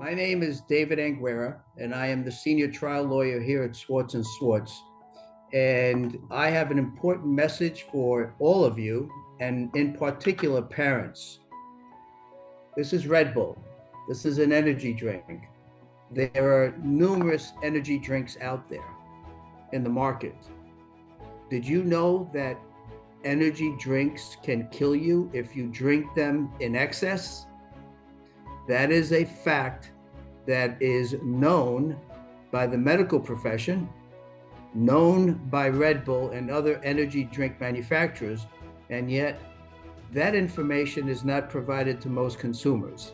My name is David Angueira, and I am the senior trial lawyer here at Swartz and Swartz. And I have an important message for all of you, and in particular, parents. This is Red Bull. This is an energy drink. There are numerous energy drinks out there in the market. Did you know that energy drinks can kill you if you drink them in excess? That is a fact that is known by the medical profession, known by Red Bull and other energy drink manufacturers, and yet that information is not provided to most consumers.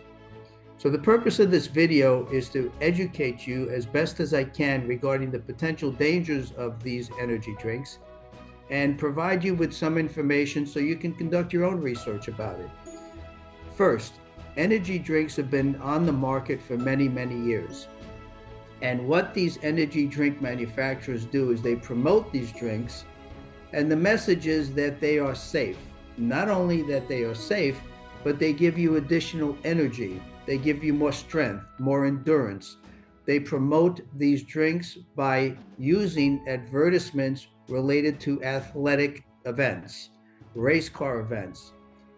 So the purpose of this video is to educate you as best as I can regarding the potential dangers of these energy drinks and provide you with some information so you can conduct your own research about it. First, energy drinks have been on the market for many, many years. And what these energy drink manufacturers do is they promote these drinks, and the message is that they are safe. Not only that they are safe, but they give you additional energy. They give you more strength, more endurance. They promote these drinks by using advertisements related to athletic events, race car events,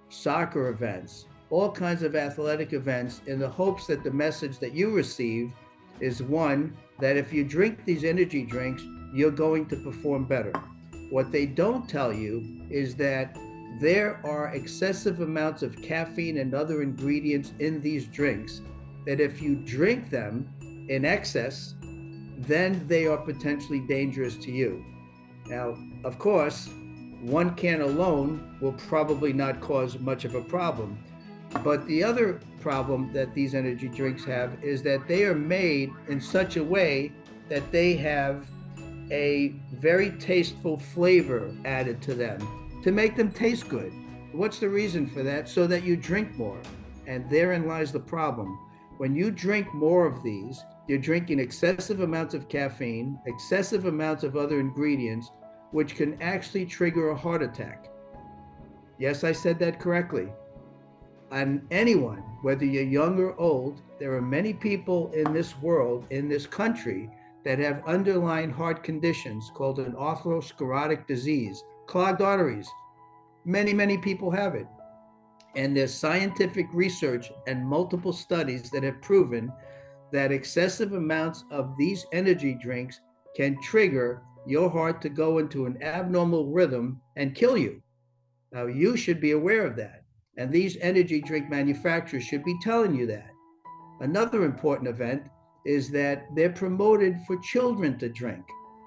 soccer events, all kinds of athletic events, in the hopes that the message that you receive is one, that if you drink these energy drinks, you're going to perform better. What they don't tell you is that there are excessive amounts of caffeine and other ingredients in these drinks that if you drink them in excess, then they are potentially dangerous to you. Now, of course, one can alone will probably not cause much of a problem. But the other problem that these energy drinks have is that they are made in such a way that they have a very tasteful flavor added to them to make them taste good. What's the reason for that? So that you drink more. And therein lies the problem. When you drink more of these, you're drinking excessive amounts of caffeine, excessive amounts of other ingredients, which can actually trigger a heart attack. Yes, I said that correctly. And anyone, whether you're young or old, there are many people in this world, in this country, that have underlying heart conditions called an atherosclerotic disease, clogged arteries. Many, many people have it. And there's scientific research and multiple studies that have proven that excessive amounts of these energy drinks can trigger your heart to go into an abnormal rhythm and kill you. Now, you should be aware of that. And these energy drink manufacturers should be telling you that. Another important event is that they're promoted for children to drink,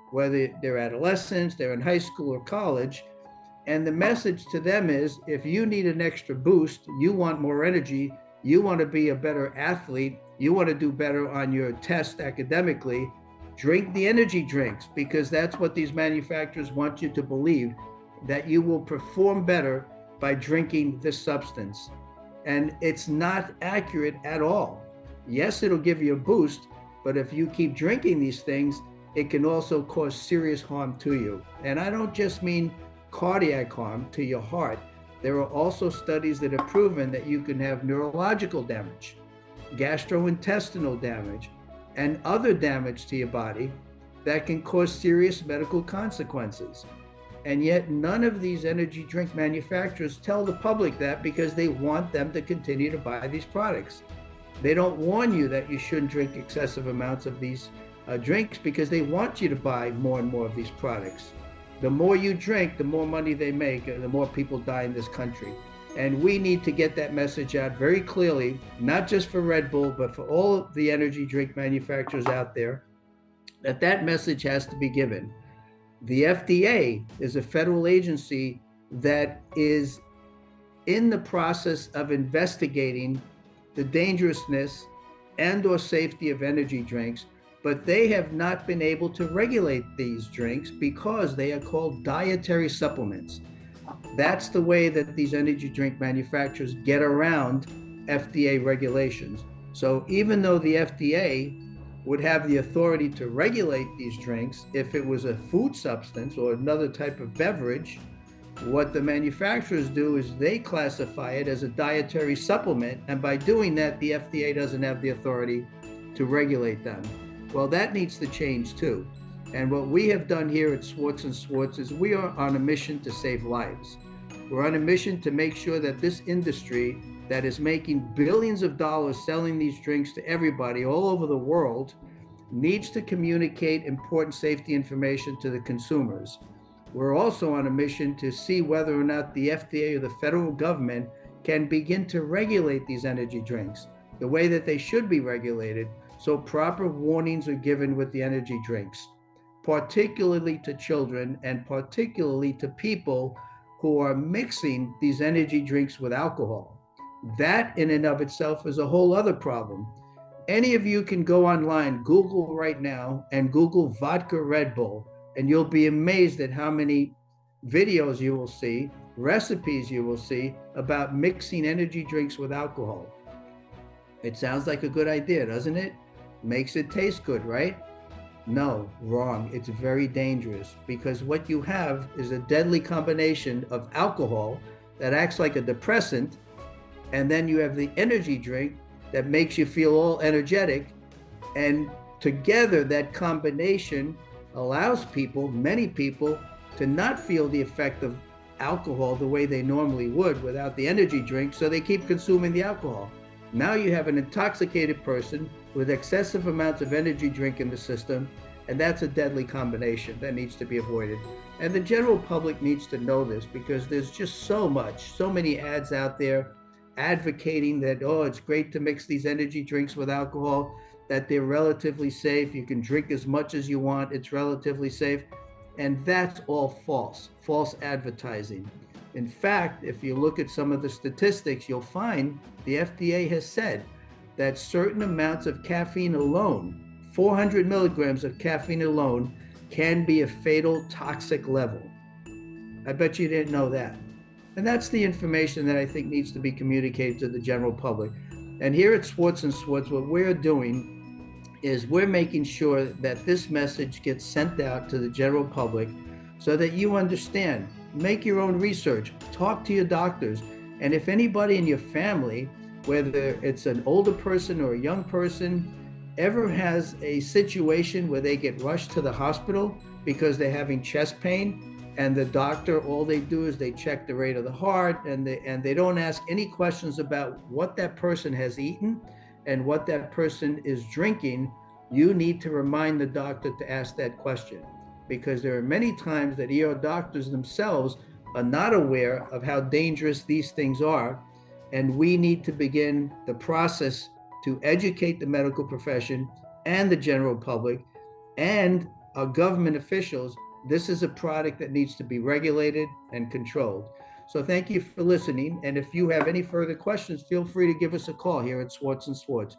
whether they're adolescents, they're in high school or college. And the message to them is, if you need an extra boost, you want more energy, you want to be a better athlete, you want to do better on your test academically, drink the energy drinks, because that's what these manufacturers want you to believe, that you will perform better by drinking this substance. And it's not accurate at all. Yes, it'll give you a boost, but if you keep drinking these things, it can also cause serious harm to you. And I don't just mean cardiac harm to your heart. There are also studies that have proven that you can have neurological damage, gastrointestinal damage, and other damage to your body that can cause serious medical consequences. And yet none of these energy drink manufacturers tell the public that, because they want them to continue to buy these products. They don't warn you that you shouldn't drink excessive amounts of these drinks, because they want you to buy more and more of these products. The more you drink, the more money they make, and the more people die in this country. And we need to get that message out very clearly, not just for Red Bull, but for all the energy drink manufacturers out there, that that message has to be given. The FDA is a federal agency that is in the process of investigating the dangerousness and or safety of energy drinks, but they have not been able to regulate these drinks because they are called dietary supplements. That's the way that these energy drink manufacturers get around FDA regulations. So even though the FDA would have the authority to regulate these drinks if it was a food substance or another type of beverage, What the manufacturers do is they classify it as a dietary supplement, and by doing that, the FDA doesn't have the authority to regulate them. Well, that needs to change too. And what we have done here at Swartz and Swartz is we are on a mission to save lives. We're on a mission to make sure that this industry that is making billions of dollars selling these drinks to everybody all over the world needs to communicate important safety information to the consumers. We're also on a mission to see whether or not the FDA or the federal government can begin to regulate these energy drinks the way that they should be regulated, so proper warnings are given with the energy drinks, particularly to children and particularly to people who are mixing these energy drinks with alcohol. That in and of itself is a whole other problem. Any of you can go online, Google right now, and Google vodka Red Bull, and you'll be amazed at how many videos you will see, recipes you will see about mixing energy drinks with alcohol. It sounds like a good idea, doesn't it? Makes it taste good, right? No, wrong. It's very dangerous because what you have is a deadly combination of alcohol that acts like a depressant, and then you have the energy drink that makes you feel all energetic. And together, that combination allows people, many people, to not feel the effect of alcohol the way they normally would without the energy drink, so they keep consuming the alcohol. Now you have an intoxicated person with excessive amounts of energy drink in the system, and that's a deadly combination that needs to be avoided. And the general public needs to know this because there's just so many ads out there advocating that, oh, it's great to mix these energy drinks with alcohol, that they're relatively safe, you can drink as much as you want, it's relatively safe. And that's all false advertising. In fact, if you look at some of the statistics, you'll find the FDA has said that certain amounts of caffeine alone, 400 milligrams of caffeine alone, can be a fatal toxic level. I bet you didn't know that. And that's the information that I think needs to be communicated to the general public. And here at Swartz and Swartz, what we're doing is we're making sure that this message gets sent out to the general public so that you understand. Make your own research, talk to your doctors, and if anybody in your family, whether it's an older person or a young person, ever has a situation where they get rushed to the hospital because they're having chest pain, and the doctor, all they do is they check the rate of the heart, and they don't ask any questions about what that person has eaten and what that person is drinking, you need to remind the doctor to ask that question, because there are many times that ER doctors themselves are not aware of how dangerous these things are, and we need to begin the process to educate the medical profession and the general public and our government officials. This is a product that needs to be regulated and controlled. So thank you for listening. And if you have any further questions, feel free to give us a call here at Swartz and Swartz.